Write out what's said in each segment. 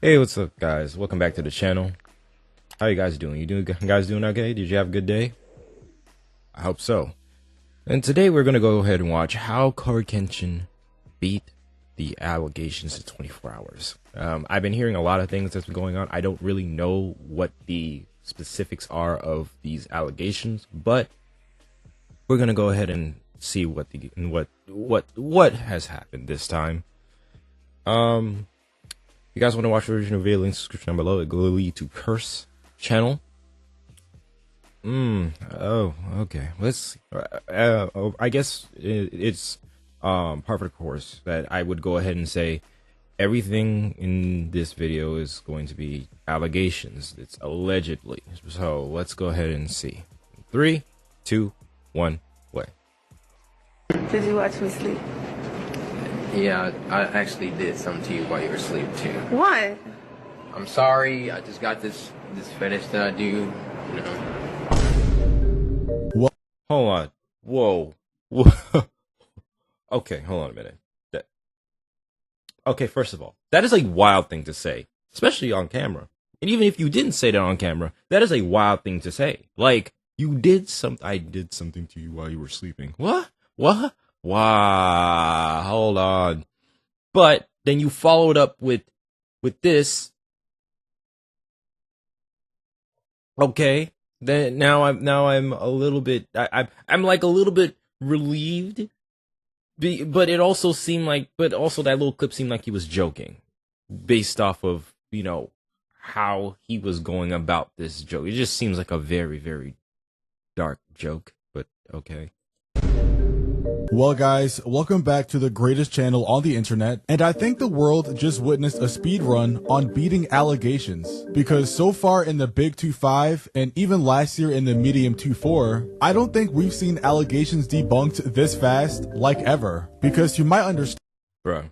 Hey, what's up, guys? Welcome back to the channel. How you guys doing? You guys doing okay? Did you have a good day? I hope so. And today we're gonna go ahead and watch how CoryxKenshin beat the allegations in 24 hours. I've been hearing a lot of things that's been going on. I don't really know what the specifics are of these allegations, but we're gonna go ahead and see what has happened this time. If you guys want to watch the original video, link description down below. It will lead to Curse channel. Oh, okay. Let's see. I guess it's part of the course that I would go ahead and say everything in this video is going to be allegations. It's allegedly. So let's go ahead and see. 3, 2, 1, play. Did you watch me sleep? Yeah, I actually did something to you while you were asleep too. What? I'm sorry. I just got this fetish that I do. You know. What? Hold on. Whoa. Okay, hold on a minute. Okay, first of all, that is a wild thing to say, especially on camera. And even if you didn't say that on camera, that is a wild thing to say. Like, you did something. I did something to you while you were sleeping. What? What? Wow, hold on. But then you followed up with this. Okay. Then now I'm a little bit I'm like a little bit relieved. But it also seemed like that little clip seemed like he was joking based off of, you know, how he was going about this joke. It just seems like a very, very dark joke, but okay. Well guys, welcome back to the greatest channel on the internet, and I think the world just witnessed a speed run on beating allegations, because so far in the big 2.5 and even last year in the medium 2.4, I don't think we've seen allegations debunked this fast like ever, because you might understand. Bro,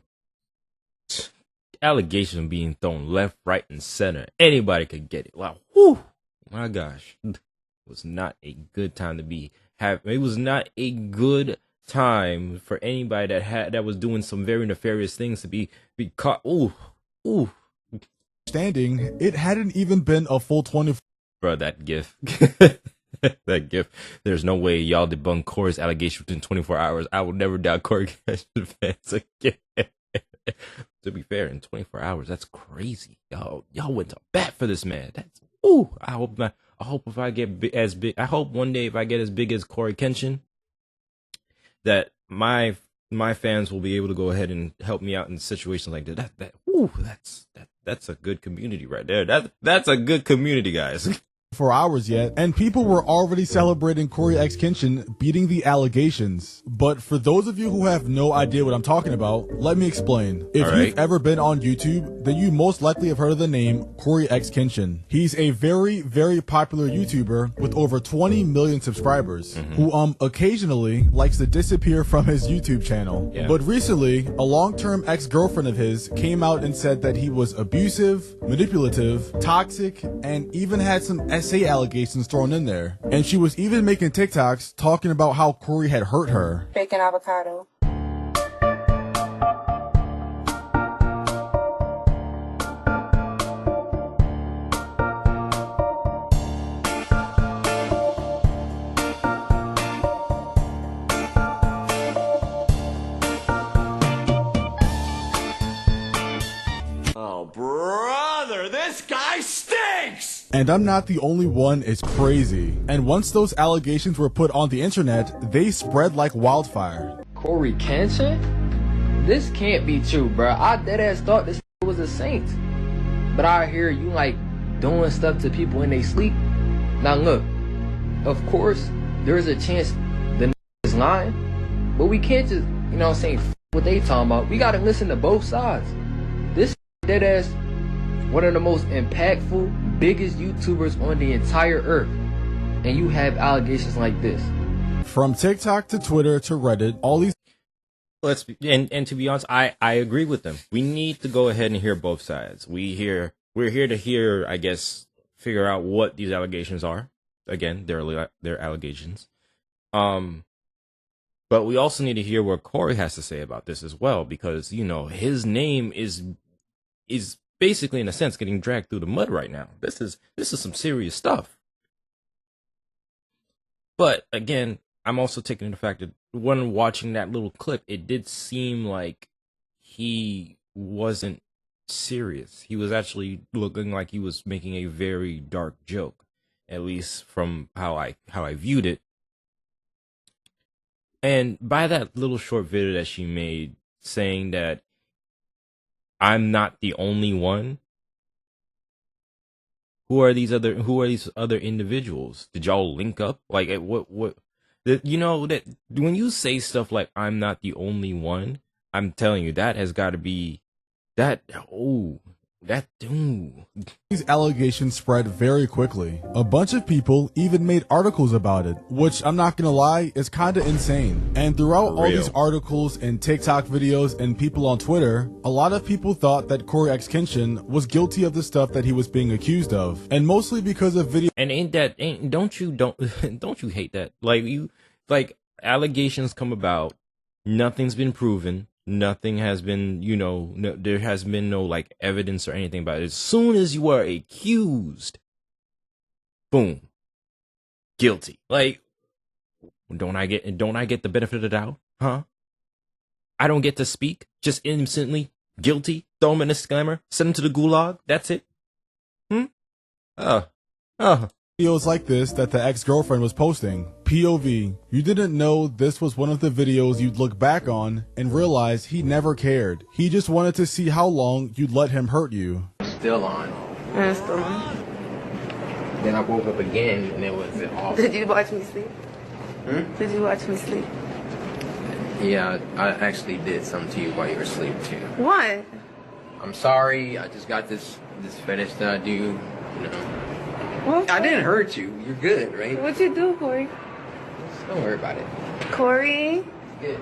allegation being thrown left, right, and center. Anybody could get it. Wow, whew, my gosh, it was not a good time to be it was not a good time for anybody that was doing some very nefarious things to be caught. Ooh. Standing, it hadn't even been a full 20. Bro, that gif. That gif. There's no way y'all debunk Cory's allegation within 24 hours. I will never doubt CoryxKenshin fans again. To be fair, in 24 hours, that's crazy. Y'all went to bat for this man. That's I hope if I get as big, I hope one day if I get as big as CoryxKenshin, that my fans will be able to go ahead and help me out in situations like that. That's a good community right there. That's a good community, guys. For hours yet, and people were already celebrating CoryxKenshin beating the allegations. But for those of you who have no idea what I'm talking about, let me explain. If you've ever been on YouTube, then you most likely have heard of the name CoryxKenshin. He's a very, very popular YouTuber with over 20 million subscribers, who occasionally likes to disappear from his YouTube channel. Yeah. But recently, a long-term ex-girlfriend of his came out and said that he was abusive, manipulative, toxic, and even had some SA allegations thrown in there. And she was even making TikToks talking about how Cory had hurt her. Bacon avocado. Oh, brother, this guy stinks! And I'm not the only one, it's crazy. And once those allegations were put on the internet, they spread like wildfire. CoryxKenshin? This can't be true, bro. I deadass thought this was a saint. But I hear you like doing stuff to people when they sleep. Now look, of course, there is a chance the is lying. But we can't just, you know what I'm saying, what they talking about. We gotta listen to both sides. This deadass, one of the most impactful, biggest YouTubers on the entire earth, and you have allegations like this. From TikTok to Twitter to Reddit, all these. And to be honest, I agree with them. We need to go ahead and hear both sides. We're here to hear, I guess, figure out what these allegations are. Again, they're allegations. But we also need to hear what Cory has to say about this as well, because, you know, his name is basically, in a sense, getting dragged through the mud right now. This is some serious stuff. But again, I'm also taking the fact that when watching that little clip, it did seem like he wasn't serious. He was actually looking like he was making a very dark joke, at least from how I viewed it. And by that little short video that she made saying that I'm not the only one, who are these other individuals? Did y'all link up? Like, what you know, that when you say stuff like I'm not the only one, I'm telling you, that has got to be These allegations spread very quickly. A bunch of people even made articles about it, which, I'm not gonna lie, is kinda insane. And throughout all these articles and TikTok videos and people on Twitter, a lot of people thought that CoryxKenshin was guilty of the stuff that he was being accused of. And mostly because of video. And don't you hate that? Like allegations come about, nothing's been proven. Nothing has been, there has been no like evidence or anything about it. As soon as you are accused, boom, guilty. Like, don't I get the benefit of the doubt? Huh? I don't get to speak. Just instantly guilty. Throw him in a slammer. Send him to the gulag. That's it. Videos like this that the ex-girlfriend was posting. POV, you didn't know this was one of the videos you'd look back on and realize he never cared. He just wanted to see how long you'd let him hurt you. Still on. I'm still on. Then I woke up again and it was off. Did you watch me sleep? Did you watch me sleep? Yeah, I actually did something to you while you were asleep too. What? I'm sorry. I just got this fetish that I do. You know. What? I didn't hurt you. You're good, right? What'd you do, Cory? Just don't worry about it. Cory? Good.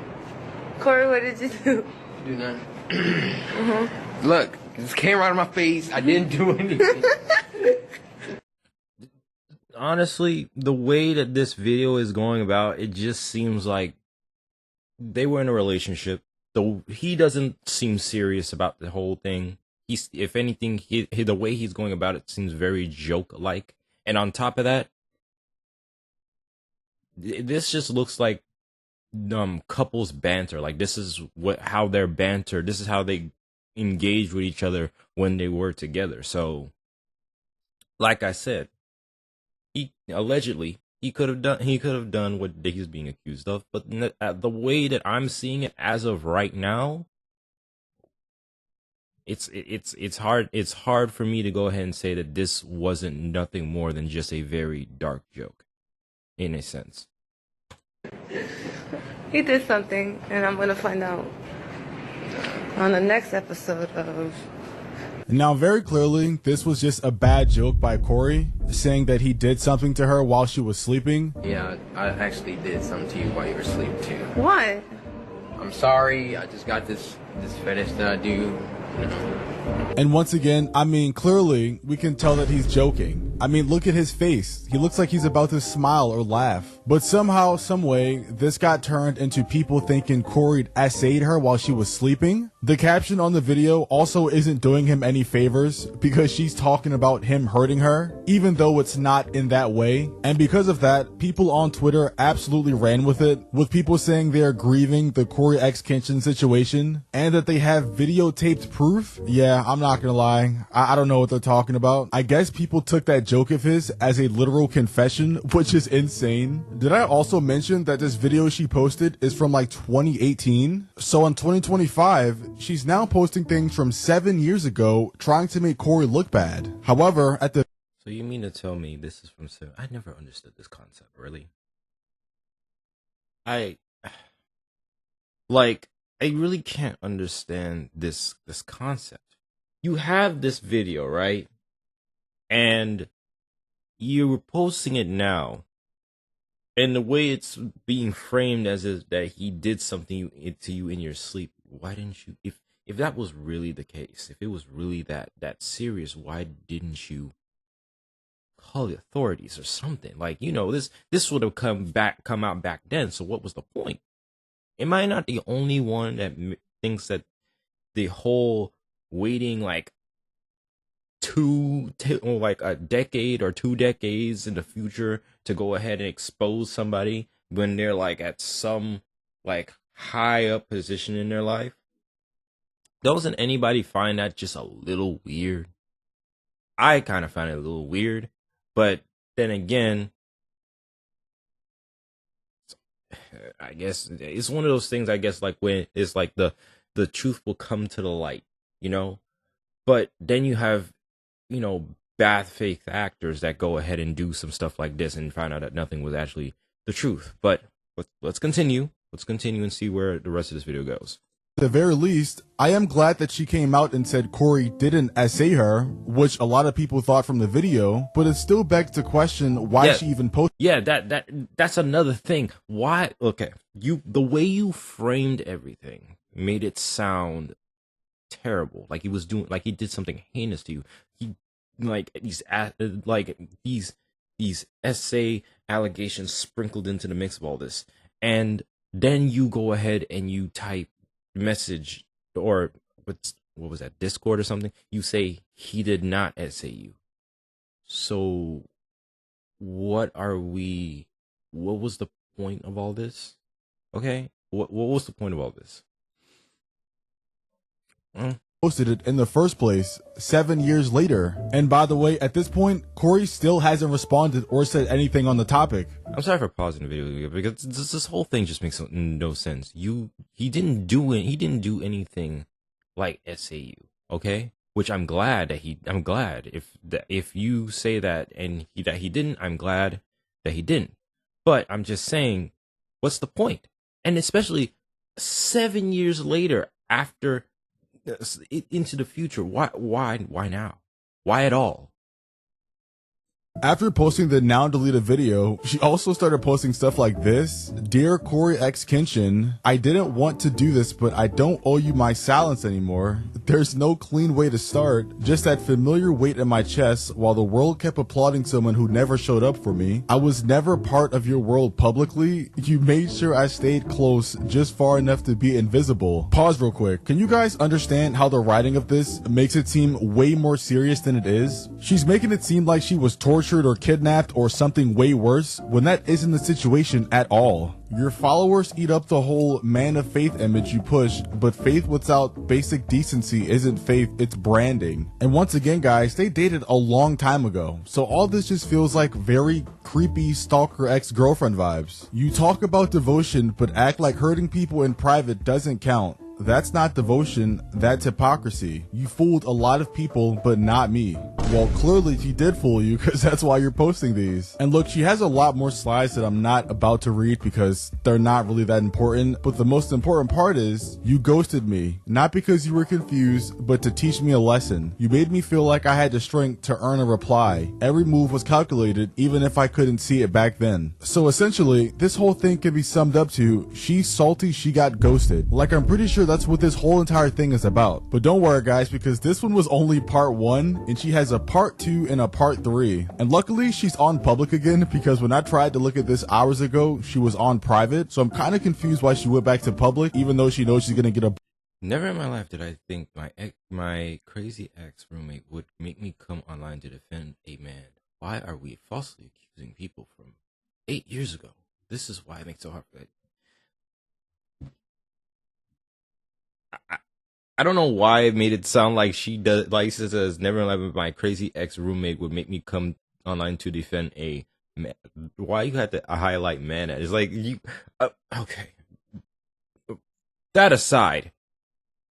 Cory, what did you do? Do nothing. Look, this came right on my face. I didn't do anything. Honestly, the way that this video is going about, it just seems like they were in a relationship. Though he doesn't seem serious about the whole thing. If anything, the way he's going about it seems very joke-like. And on top of that, this just looks like couples banter. Like, this is how their banter. This is how they engage with each other when they were together. So, like I said, he could have done what he's being accused of. But the way that I'm seeing it as of right now, it's hard for me to go ahead and say that this wasn't nothing more than just a very dark joke, in a sense. He did something, and I'm gonna find out on the next episode of. Now, very clearly, this was just a bad joke by Cory, saying that he did something to her while she was sleeping. Yeah, I actually did something to you while you were asleep too. What? I'm sorry. I just got this fetish that I do. And once again, I mean, clearly, we can tell that he's joking. I mean, look at his face. He looks like he's about to smile or laugh. But somehow, some way, this got turned into people thinking Cory essayed her while she was sleeping. The caption on the video also isn't doing him any favors because she's talking about him hurting her, even though it's not in that way. And because of that, people on Twitter absolutely ran with it, with people saying they're grieving the CoryxKenshin situation and that they have videotaped proof. Yeah, I'm not gonna lie. I don't know what they're talking about. I guess people took that joke of his as a literal confession, which is insane. Did I also mention that this video she posted is from like 2018? So in 2025, she's now posting things from 7 years ago, trying to make Cory look bad. However, at the... So you mean to tell me this is from 7? I never understood this concept, really. I really can't understand this concept. You have this video, right? And you're posting it now. And the way it's being framed as is that he did something to you in your sleep. Why didn't you, if that was really the case, if it was really that serious, why didn't you call the authorities or something. Like, you know, this would have come out back then. So what was the point? Am I not the only one that thinks that the whole waiting like like a decade or 2 decades in the future to go ahead and expose somebody when they're like at some like high up position in their life? Doesn't anybody find that just a little weird? I kind of find it a little weird, but then again, I guess it's one of those things, I guess, like when it's like the truth will come to the light, you know? But then you have, you know, bad faith actors that go ahead and do some stuff like this and find out that nothing was actually the truth. But let's continue. Let's continue and see where the rest of this video goes. At the very least, I am glad that she came out and said Cory didn't essay her, which a lot of people thought from the video, but it still begs to question why she even posted. Yeah, that's another thing. Why? Okay, the way you framed everything made it sound terrible, like he did something heinous to you. He these essay allegations sprinkled into the mix of all this, and then you go ahead and you type message, or what was that, Discord or something, you say he did not essay you. So what was the point of all this? Okay, what was the point of all this? Posted it in the first place 7 years later. And by the way, at this point, Cory still hasn't responded or said anything on the topic. I'm sorry for pausing the video because this whole thing just makes no sense. He didn't do anything like SAU, okay? Which I'm glad if you say that and that he didn't, I'm glad that he didn't. But I'm just saying, what's the point? And especially 7 years later, after into the future, why now? Why at all? After posting the now deleted video, she also started posting stuff like this. Dear CoryxKenshin, I didn't want to do this, but I don't owe you my silence anymore. There's no clean way to start, just that familiar weight in my chest while the world kept applauding someone who never showed up for me. I was never part of your world publicly. You made sure I stayed close, just far enough to be invisible. Pause real quick. Can you guys understand how the writing of this makes it seem way more serious than it is? She's making it seem like she was tortured or kidnapped or something way worse, when that isn't the situation at all. Your followers eat up the whole man of faith image you push, but faith without basic decency isn't faith, it's branding. And once again, guys, they dated a long time ago, so all this just feels like very creepy stalker ex-girlfriend vibes. You talk about devotion, but act like hurting people in private doesn't count. That's not devotion, that's hypocrisy. You fooled a lot of people, but not me. Well, clearly she did fool you, because that's why you're posting these. And look, she has a lot more slides that I'm not about to read because they're not really that important, but the most important part is, you ghosted me. Not because you were confused, but to teach me a lesson. You made me feel like I had the strength to earn a reply. Every move was calculated, even if I couldn't see it back then. So essentially, this whole thing can be summed up to, she's salty she got ghosted. Like, I'm pretty sure that's what this whole entire thing is about. But don't worry, guys, because this one was only part 1, and she has a part 2 and a part 3. And luckily, she's on public again, because when I tried to look at this hours ago, she was on private. So I'm kind of confused why she went back to public, even though she knows she's gonna get a... Never in my life did I think my crazy ex roommate would make me come online to defend a man. Why are we falsely accusing people from 8 years ago? This is why it makes it so hard for that. I don't know why it made it sound like she does, like she says, never in my life my crazy ex roommate would make me come online to defend a man. Why you had to highlight man? It's like you, okay. That aside,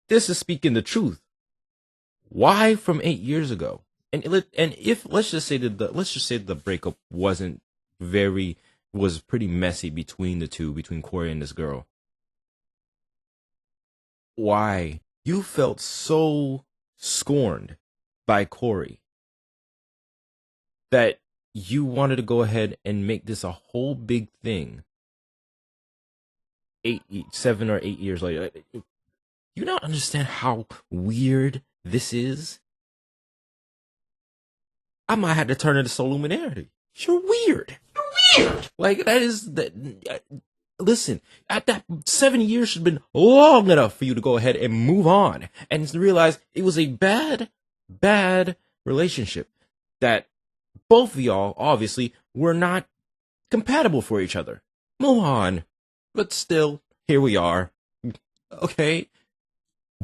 this is speaking the truth. Why from 8 years ago? And if let's just say the breakup was pretty messy between the two, between Cory and this girl. Why? You felt so scorned by Cory that you wanted to go ahead and make this a whole big thing 7 or 8 years later. You don't understand how weird this is? I might have to turn into Soluminarity. You're weird. You're weird. Like, that is that. Listen, at that 7 years should have been long enough for you to go ahead and move on and realize it was a bad relationship that both of y'all obviously were not compatible for each other. Move on. But still, here we are. Okay.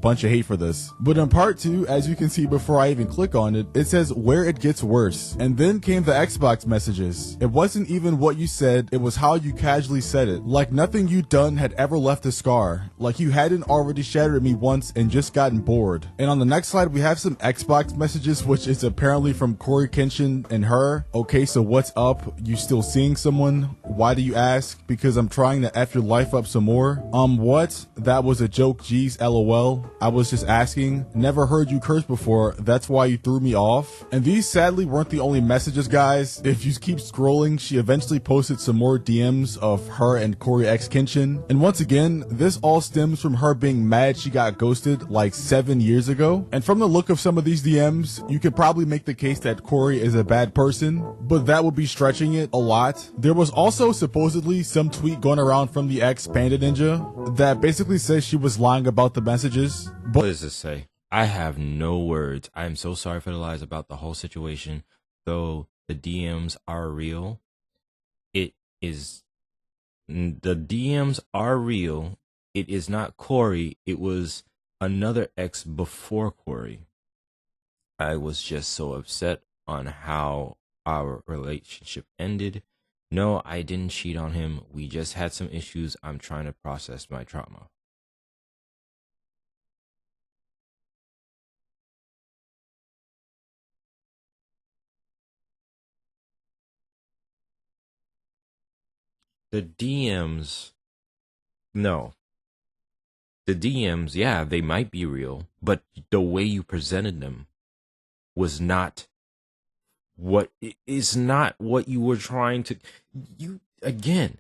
Bunch of hate for this. But in part 2, as you can see before I even click on it, it says where it gets worse. And then came the Xbox messages. It wasn't even what you said, it was how you casually said it. Like nothing you'd done had ever left a scar. Like you hadn't already shattered me once and just gotten bored. And on the next slide, we have some Xbox messages, which is apparently from CoryxKenshin and her. Okay, so what's up? You still seeing someone? Why do you ask? Because I'm trying to F your life up some more. What? That was a joke, geez, LOL. I was just asking. Never heard you curse before. That's why you threw me off. And these sadly weren't the only messages, guys. If you keep scrolling, she eventually posted some more DMs of her and CoryxKenshin. And once again, this all stems from her being mad she got ghosted like 7 years ago. And from the look of some of these DMs, you could probably make the case that Cory is a bad person, but that would be stretching it a lot. There was also supposedly some tweet going around from the ex Panda Ninja that basically says she was lying about the messages. What does this say? I have no words. I am so sorry for the lies about the whole situation. Though the DMs are real, the DMs are real. It is not Cory. It was another ex before Cory. I was just so upset on how our relationship ended. No, I didn't cheat on him. We just had some issues. I'm trying to process my trauma. The DMs, no. The DMs, yeah, they might be real, but the way you presented them was not what you were trying to. Again,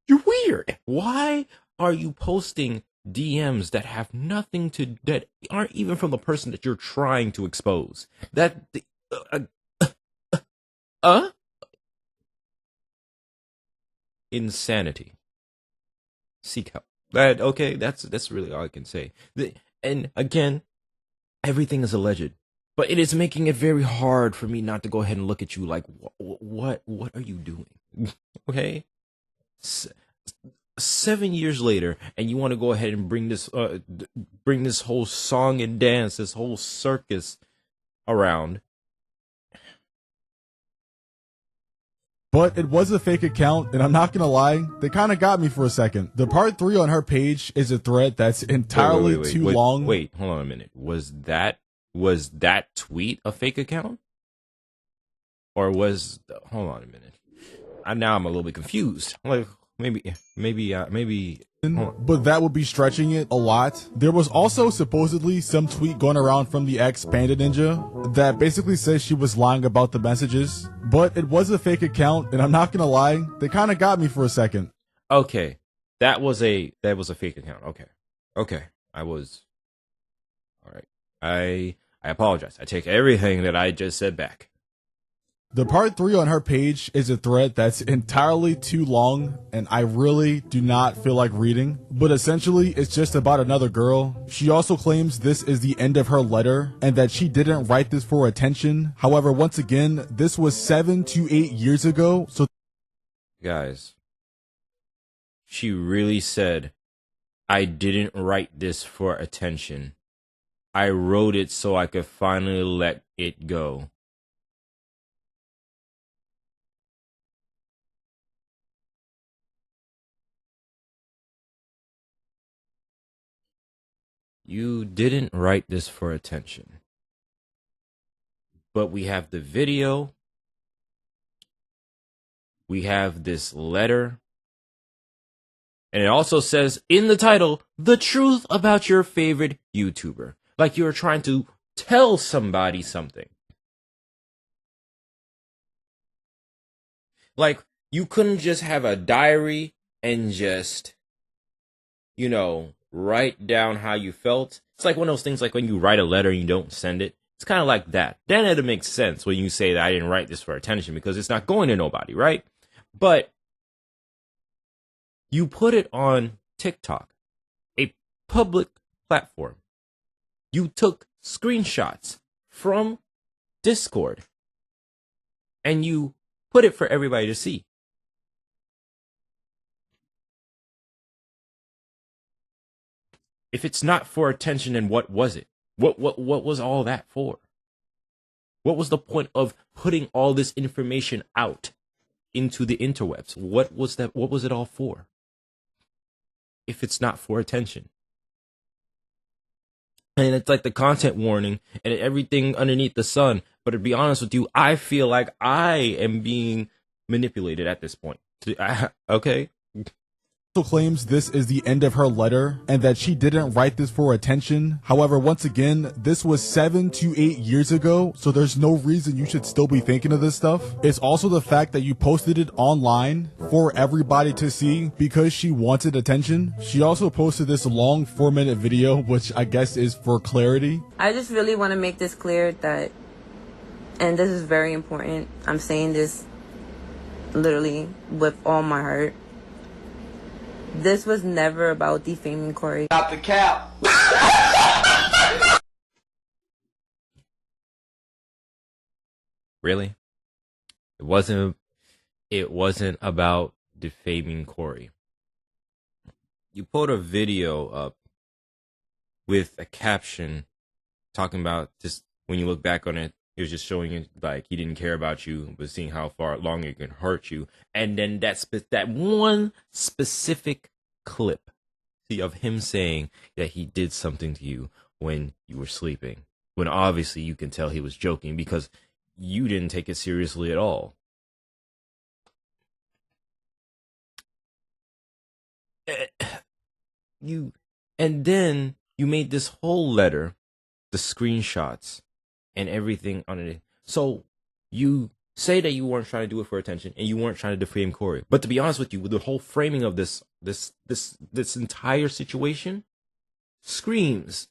you're weird. Why are you posting DMs that have nothing to, that aren't even from the person that you're trying to expose? Insanity. Seek help. Okay, that's really all I can say. And again, everything is alleged, but it is making it very hard for me not to go ahead and look at you like, what are you doing? Okay, 7 years later, and you want to go ahead and bring this whole song and dance, this whole circus around. But it was a fake account, and I'm not gonna lie, they kind of got me for a second. The part 3 on her page is a thread that's entirely too long. Wait, hold on a minute. Was that tweet a fake account? Or hold on a minute. Now I'm a little bit confused. Like, maybe. But that would be stretching it a lot. There was also supposedly some tweet going around from the ex Panda Ninja that basically says she was lying about the messages, but it was a fake account, and I'm not gonna lie, they kind of got me for a second. Okay, that was a fake account. Okay, all right. I apologize. I take everything that I just said back. The part 3 on her page is a thread that's entirely too long, and I really do not feel like reading. But essentially, it's just about another girl. She also claims this is the end of her letter, and that she didn't write this for attention. However, once again, this was 7 to 8 years ago, so... Guys, she really said, I didn't write this for attention. I wrote it so I could finally let it go. You didn't write this for attention. But we have the video. We have this letter. And it also says in the title, the truth about your favorite YouTuber. Like you're trying to tell somebody something. Like you couldn't just have a diary and just, write down how you felt. It's like one of those things like when you write a letter and you don't send it. It's kind of like that. Then it'll make sense when you say that I didn't write this for attention because it's not going to nobody, right? But you put it on TikTok, a public platform. You took screenshots from Discord and you put it for everybody to see. If it's not for attention, then what was it? What was all that for? What was the point of putting all this information out into the interwebs? What was that? What was it all for? If it's not for attention. And it's like the content warning and everything underneath the sun. But to be honest with you, I feel like I am being manipulated at this point. Okay. Also claims this is the end of her letter and that she didn't write this for attention. However, once again, this was 7 to 8 years ago, so there's no reason you should still be thinking of this stuff. It's also the fact that you posted it online for everybody to see because she wanted attention. She also posted this long 4-minute video, which I guess is for clarity. I just really want to make this clear that, and this is very important, I'm saying this literally with all my heart. This was never about defaming Cory. Stop the cap. Really? It wasn't about defaming Cory. You put a video up with a caption talking about just when you look back on it, he was just showing you like he didn't care about you, but seeing how far long it can hurt you. And then that one specific clip of him saying that he did something to you when you were sleeping, when obviously you can tell he was joking because you didn't take it seriously at all. And then you made this whole letter, the screenshots and everything on it. So you say that you weren't trying to do it for attention and you weren't trying to defame Cory. But to be honest with you, with the whole framing of this entire situation screams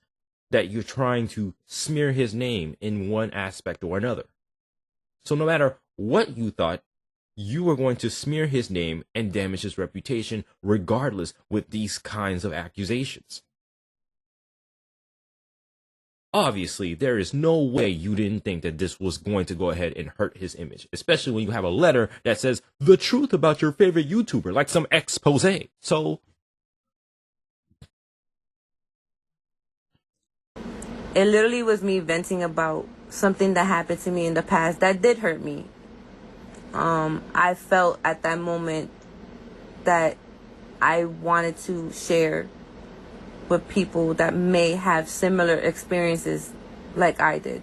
that you're trying to smear his name in one aspect or another. So no matter what you thought, you were going to smear his name and damage his reputation regardless with these kinds of accusations. Obviously, there is no way you didn't think that this was going to go ahead and hurt his image, especially when you have a letter that says the truth about your favorite YouTuber, like some expose. So it literally was me venting about something that happened to me in the past that did hurt me. I felt at that moment that I wanted to share with people that may have similar experiences like I did.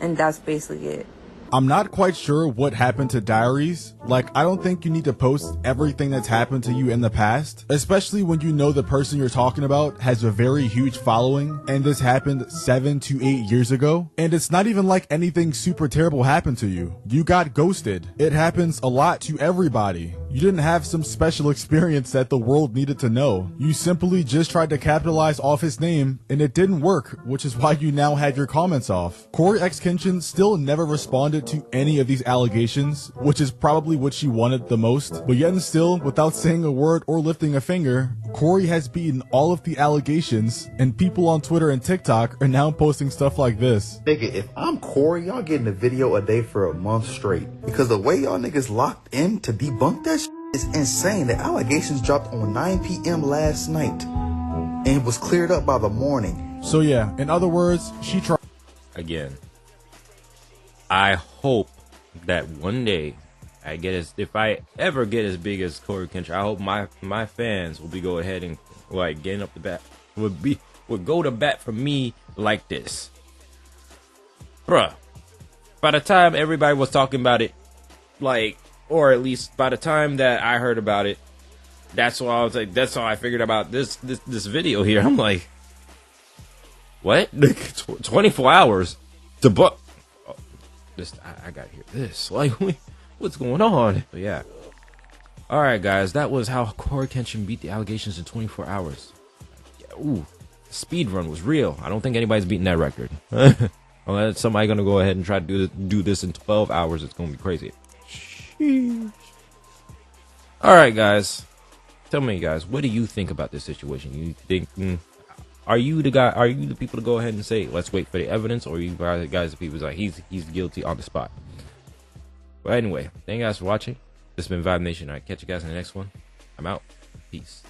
And that's basically it. I'm not quite sure what happened to Diaries. Like, I don't think you need to post everything that's happened to you in the past, especially when you know the person you're talking about has a very huge following and this happened 7 to 8 years ago. And it's not even like anything super terrible happened to you. You got ghosted. It happens a lot to everybody. You didn't have some special experience that the world needed to know. You simply just tried to capitalize off his name and it didn't work, which is why you now had your comments off. CoryxKenshin still never responded to any of these allegations, which is probably what she wanted the most. But yet and still, without saying a word or lifting a finger, Cory has beaten all of the allegations, and people on Twitter and TikTok are now posting stuff like this. Nigga, if I'm Cory, y'all getting a video a day for a month straight. Because the way y'all niggas locked in to debunk that shit is insane. The allegations dropped on 9 p.m. last night, and it was cleared up by the morning. So yeah, in other words, she tried. Again, I hope that one day if I ever get as big as CoryxKenshin, I hope my fans will go ahead and like getting up the bat would go to bat for me like this. Bruh, by the time everybody was talking about it, like, or at least by the time that I heard about it, that's why I was like, that's how I figured about this video here. I'm like, what? 24 hours to book. I gotta hear this. Like, what's going on? But yeah. Alright, guys, that was how CoryxKenshin beat the allegations in 24 hours. Ooh, the speed run was real. I don't think anybody's beating that record. Unless somebody gonna go ahead and try to do this in 12 hours, it's gonna be crazy. Sheesh. All right, guys. Tell me, guys, what do you think about this situation? You think, are you the guy? Are you the people to go ahead and say, let's wait for the evidence, or are you guys the people who's like, he's guilty on the spot? Well, anyway, thank you guys for watching. This has been Vibe Nation. All right, catch you guys in the next one. I'm out. Peace.